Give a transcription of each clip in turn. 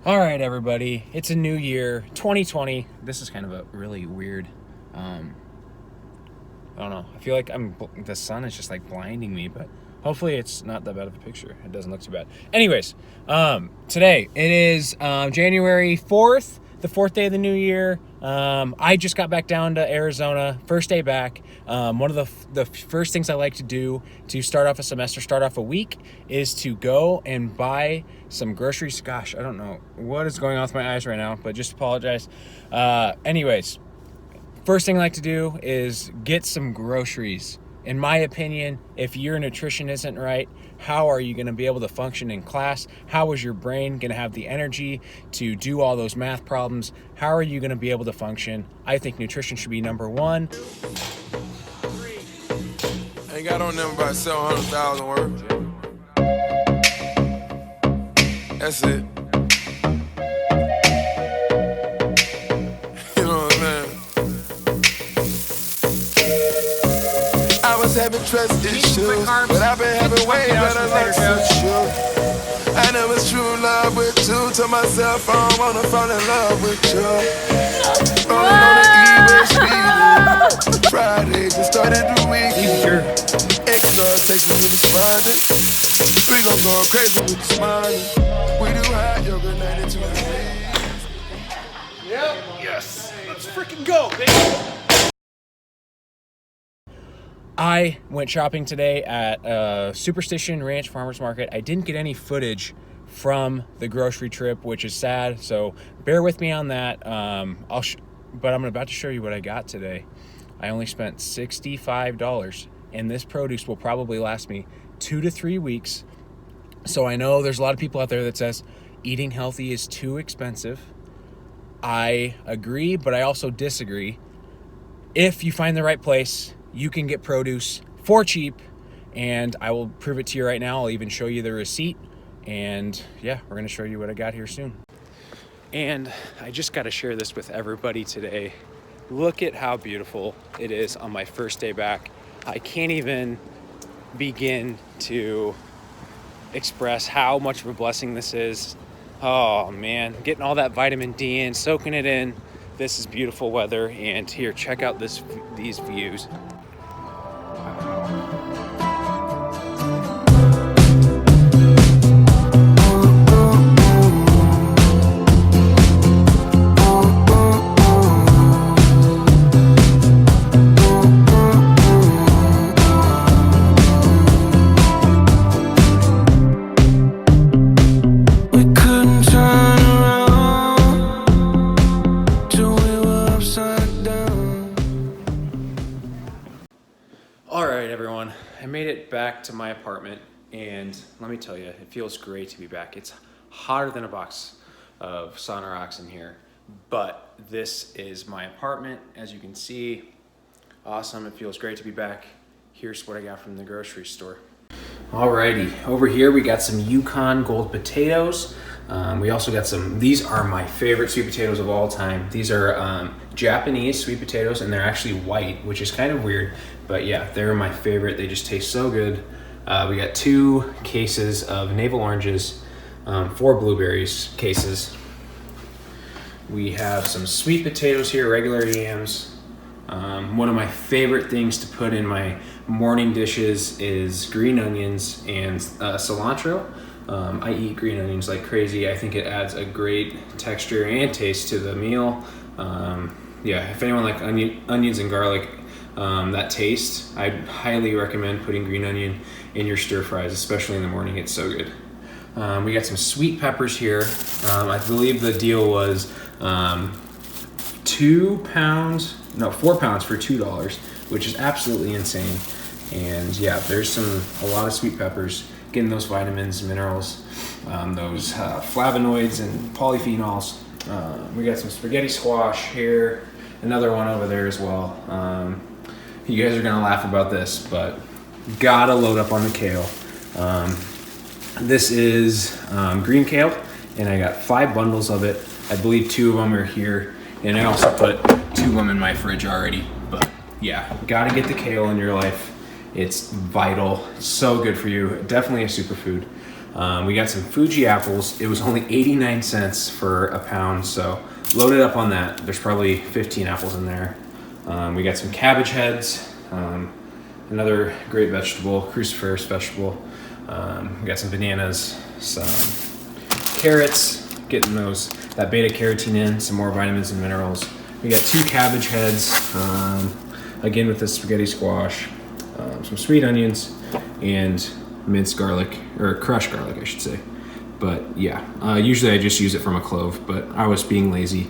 All right, everybody. It's a new year, 2020. This is kind of a really weird. I don't know. I feel like the sun is just like blinding me, but hopefully it's not that bad of a picture. It doesn't look too bad. Anyways, today it is January 4th, the fourth day of the new year. I just got back down to Arizona, first day back. One of the first things I like to do to start off a semester, start off a week, is to go and buy some groceries. Gosh, I don't know what is going on with my eyes right now, but just apologize. Anyways, first thing I like to do is get some groceries. In my opinion, if your nutrition isn't right, how are you going to be able to function in class? How is your brain going to have the energy to do all those math problems? How are you going to be able to function? I think nutrition should be number one. Ain't got on them about 700,000 words. That's it. You know what I'm saying? I was having trust issues, but I've been having way better life with you. I know it's true love with you. Told myself I don't wanna fall in love with you. Rolling on the E-Way Friday, just started the week. Expectations responding. We gon' go crazy with the smiling. We do hot yoga 92 degrees. Yep. Yes. Let's freaking go, baby. I went shopping today at Superstition Ranch Farmers Market. I didn't get any footage from the grocery trip, which is sad, so bear with me on that. But I'm about to show you what I got today. I only spent $65, and this produce will probably last me 2 to 3 weeks. So I know there's a lot of people out there that says eating healthy is too expensive. I agree, but I also disagree. If you find the right place, you can get produce for cheap, and I will prove it to you right now. I'll even show you the receipt, and yeah, we're gonna show you what I got here soon. And I just gotta share this with everybody today. Look at how beautiful it is on my first day back. I can't even begin to express how much of a blessing this is. Oh man, getting all that vitamin D in, soaking it in. This is beautiful weather, and here, check out these views. All right, everyone, I made it back to my apartment, and let me tell you, it feels great to be back. It's hotter than a box of sauna rocks in here, but this is my apartment, as you can see. Awesome, it feels great to be back. Here's what I got from the grocery store. Alrighty, over here we got some Yukon Gold potatoes. We also got these are my favorite sweet potatoes of all time. These are Japanese sweet potatoes, and they're actually white, which is kind of weird, but yeah, they're my favorite. They just taste so good. We got 2 cases of navel oranges, 4 blueberries cases. We have some sweet potatoes here, regular yams. One of my favorite things to put in my morning dishes is green onions and cilantro. I eat green onions like crazy. I think it adds a great texture and taste to the meal. Yeah, if anyone likes onions and garlic, that taste, I highly recommend putting green onion in your stir fries, especially in the morning. It's so good. We got some sweet peppers here. I believe the deal was 4 pounds for $2, which is absolutely insane. And yeah, there's a lot of sweet peppers, getting those vitamins, minerals, those flavonoids and polyphenols. We got some spaghetti squash here, another one over there as well. You guys are gonna laugh about this, but gotta load up on the kale. This is green kale, and I got 5 bundles of it. I believe 2 of them are here, and I also put 2 of them in my fridge already. But yeah, gotta get the kale in your life. It's vital. It's so good for you. Definitely a superfood. We got some Fuji apples. It was only 89 cents for a pound, so loaded up on that. There's probably 15 apples in there. We got some cabbage heads, another great vegetable, cruciferous vegetable. We got some bananas, some carrots, getting that beta carotene in, some more vitamins and minerals. We got 2 cabbage heads, again with the spaghetti squash, some sweet onions, and minced garlic, or crushed garlic I should say. But yeah, usually I just use it from a clove, but I was being lazy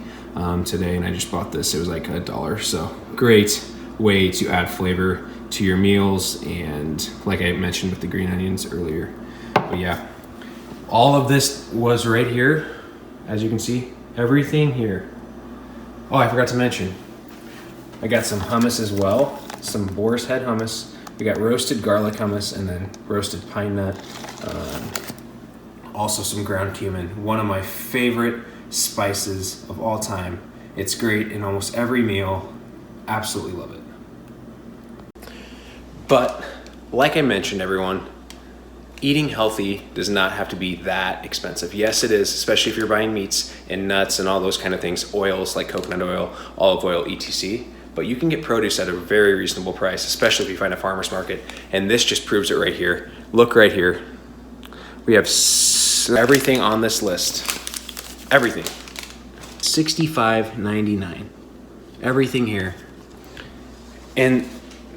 today and I just bought this. It was like $1, so great way to add flavor to your meals, and like I mentioned with the green onions earlier. But yeah, all of this was right here, as you can see, everything here. Oh, I forgot to mention, I got some hummus as well, some boar's head hummus. We got roasted garlic hummus and then roasted pine nut. Also some ground cumin, one of my favorite spices of all time. It's great in almost every meal. Absolutely love it. But like I mentioned, everyone, eating healthy does not have to be that expensive. Yes, it is, especially if you're buying meats and nuts and all those kind of things, oils like coconut oil, olive oil, etc. But you can get produce at a very reasonable price, especially if you find a farmer's market. And this just proves it right here. Look right here. We have everything on this list. Everything. $65.99. Everything here. And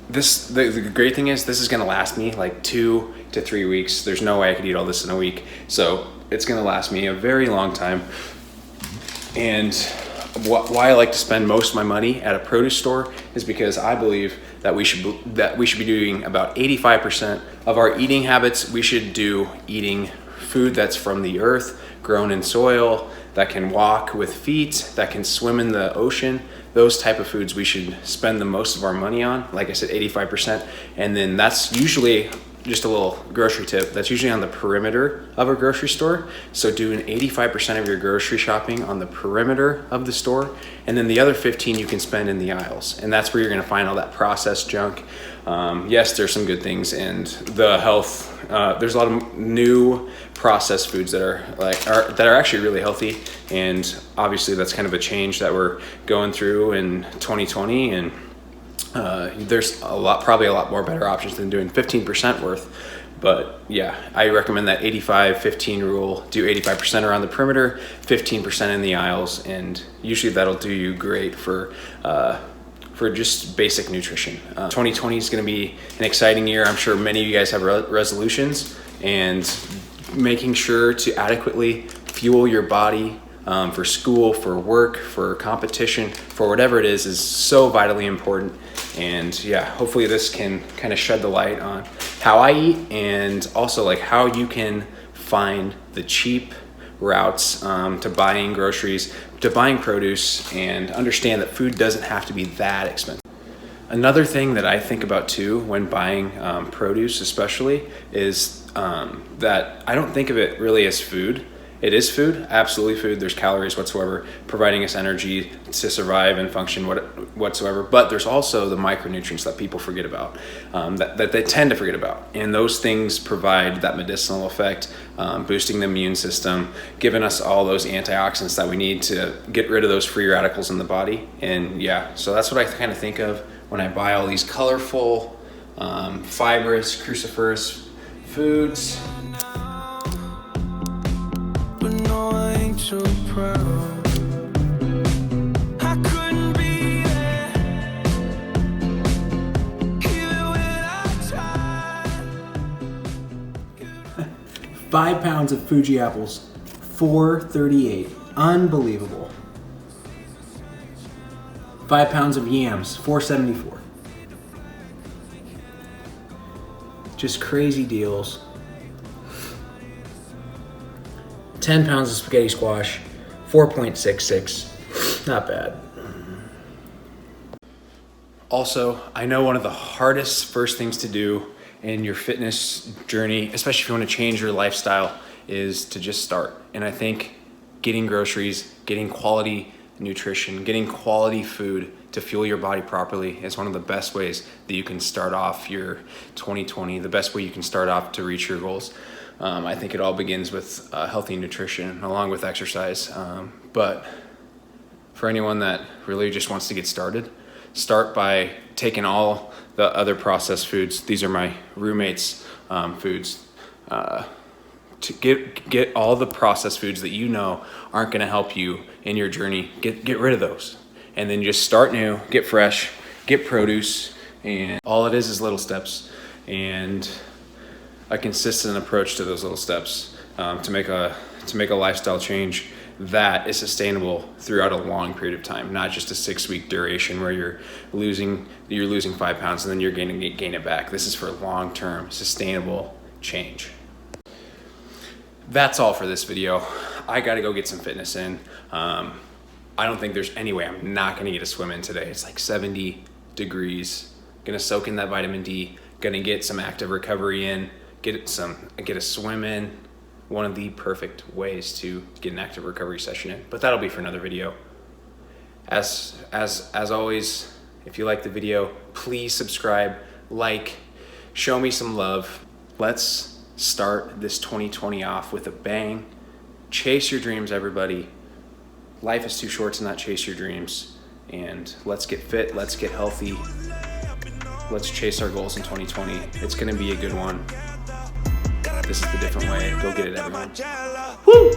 the great thing is this is gonna last me like 2 to 3 weeks. There's no way I could eat all this in a week. So it's gonna last me a very long time. And why I like to spend most of my money at a produce store is because I believe that we should be doing about 85% of our eating habits. We should do eating food that's from the earth, grown in soil, that can walk with feet, that can swim in the ocean. Those type of foods we should spend the most of our money on. Like I said, 85%. And then that's usually, just a little grocery tip, that's usually on the perimeter of a grocery store. So do an 85% of your grocery shopping on the perimeter of the store, and then the other 15 you can spend in the aisles. And that's where you're gonna find all that processed junk. Yes, there's some good things, and the health, there's a lot of new processed foods that are actually really healthy. And obviously that's kind of a change that we're going through in 2020, and there's probably a lot more better options than doing 15% worth. But yeah, I recommend that 85-15 rule. Do 85% around the perimeter, 15% in the aisles, and usually that'll do you great for just basic nutrition. 2020 is going to be an exciting year. I'm sure many of you guys have resolutions, and making sure to adequately fuel your body for school, for work, for competition, for whatever it is so vitally important. And yeah, hopefully this can kind of shed the light on how I eat, and also like how you can find the cheap routes to buying groceries, to buying produce, and understand that food doesn't have to be that expensive. Another thing that I think about too when buying produce especially is that I don't think of it really as food. It is food, absolutely food. There's calories whatsoever, providing us energy to survive and function whatsoever. But there's also the micronutrients that people forget about, that they tend to forget about. And those things provide that medicinal effect, boosting the immune system, giving us all those antioxidants that we need to get rid of those free radicals in the body. And yeah, so that's what I kind of think of when I buy all these colorful, fibrous, cruciferous foods. So proud. I couldn't be there, even when I tried. 5 pounds of Fuji apples, $4.38. Unbelievable. 5 pounds of yams, $4.74. Just crazy deals. 10 pounds of spaghetti squash, $4.66. Not bad. Also, I know one of the hardest first things to do in your fitness journey, especially if you want to change your lifestyle, is to just start. And I think getting groceries, getting quality nutrition, getting quality food to fuel your body properly is one of the best ways that you can start off your 2020, the best way you can start off to reach your goals. I think it all begins with healthy nutrition along with exercise. But for anyone that really just wants to get started, start by taking all the other processed foods. These are my roommate's foods. To get all the processed foods that you know aren't going to help you in your journey. Get rid of those, and then just start new. Get fresh. Get produce, and all it is little steps and a consistent approach to those little steps to make a lifestyle change that is sustainable throughout a long period of time, not just a 6-week duration where you're losing 5 pounds and then you're gain it back. This is for long-term sustainable change. That's all for this video. I gotta go get some fitness in. I don't think there's any way I'm not gonna get a swim in today. It's like 70 degrees. Gonna soak in that vitamin D. Gonna get some active recovery in. Get a swim in. One of the perfect ways to get an active recovery session in. But that'll be for another video. As always, if you like the video, please subscribe, like, show me some love. Let's start this 2020 off with a bang. Chase your dreams, everybody. Life is too short to not chase your dreams. And let's get fit, let's get healthy. Let's chase our goals in 2020. It's gonna be a good one. This is the different way. Go get it, everyone. Woo!